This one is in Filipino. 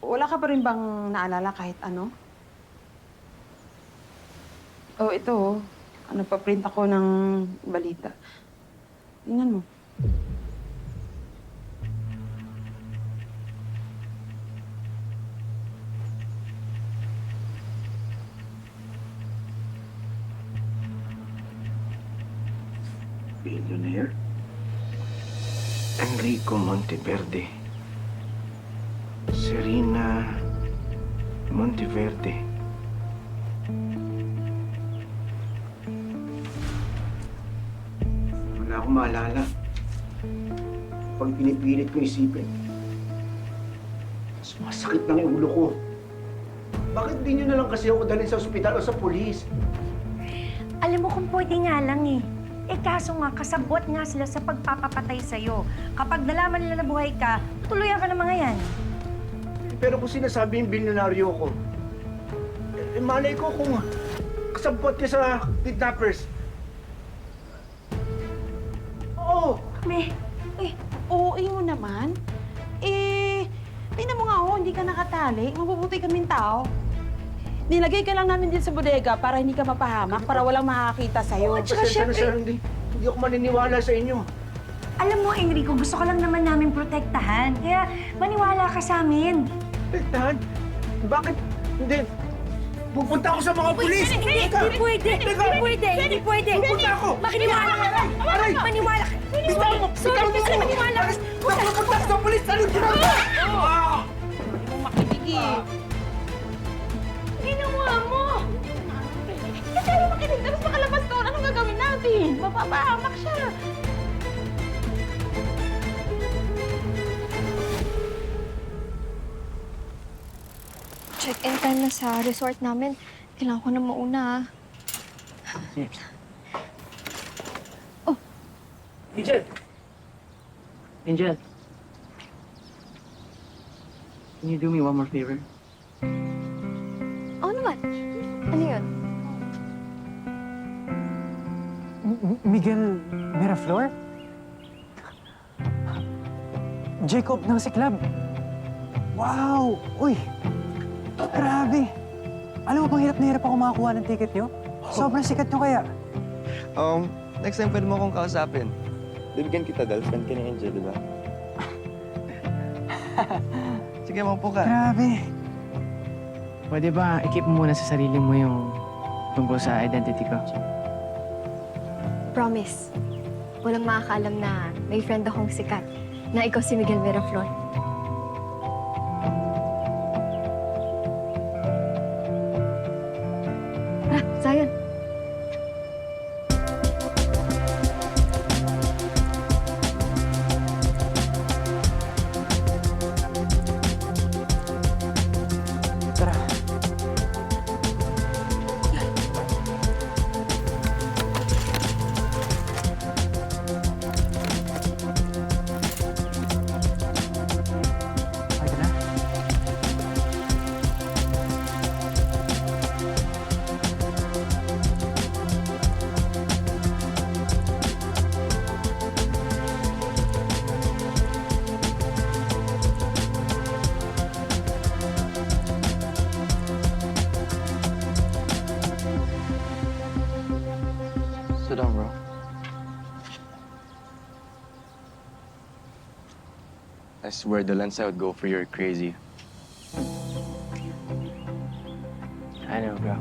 Wala ka pa rin bang naalala kahit ano? Oh, ito oh. Ano, pa-print ako ng balita. Tingnan mo. Billionaire? Enrico Monteverde. Serena Monteverde. Wala akong maalala. Pag pinipilit ko isipin, sumasakit ng ulo ko. Bakit di nyo na lang kasi ako dalhin sa ospital o sa pulis? Alam mo kung pwede nga lang eh. Eh kaso nga, kasabwat nga sila sa pagpapapatay sa'yo. Kapag nalaman nila na buhay ka, tutuluyan ka ng mga yan. Pero kung sinasabi yung bilyonaryo ko, malay ko kung kasabot ka sa kidnappers. Oo! Oo, mo naman. Tingnan mo nga oh, hindi ka nakatali. Mabubuti kaming tao. Nilagay ka lang namin din sa bodega para hindi ka mapahamak, para walang makakita sa'yo. Oo, tsaka Pasensya na, syempre- sir, hindi ako maniniwala sa inyo. Alam mo, Enrico, gusto ka lang naman namin protektahan. Kaya maniwala ka sa amin. Tektahan? Bakit? Hindi. Pupunta ako sa mga pulis! Hindi pwede! Hindi pwede! Pupunta ako! Makiniwala ka! Aray! Maniwala ka! Bitaw mo! Sorry, kasi maniwala ka! Pupunta ako sa pulis! Anong ginagawa? Hindi mo makinig eh. Ginawa mo! Kasi ano makinig? Tapos makalabas doon, anong gagawin natin? Mapapahamak siya. Check-in time na sa resort namin. Kailangan ko na mauna, ah. Angel! Angel! Can you do me one more favor? Oo naman. Ano yun? Miguel Miraflor? Jacob ng Siklab. Wow! Uy! Grabe! Alam mo bang hirap na hirap ako makakuha ng ticket nyo? Sobrang sikat nyo kaya. Next time pwede mo akong kausapin. Bibigyan kita dahil friend ka ni Angel, di ba? Sige, maupo ka. Grabe! Pwede ba i-keep mo muna sa sarili mo yung tungkol sa identity ko? Promise. Walang makakaalam na may friend akong sikat na ikaw si Miguel Miraflor. Tara, Zion. Tara. Okay ka na? Sit down, bro. I swear the lens I would go for you're crazy. I know, bro.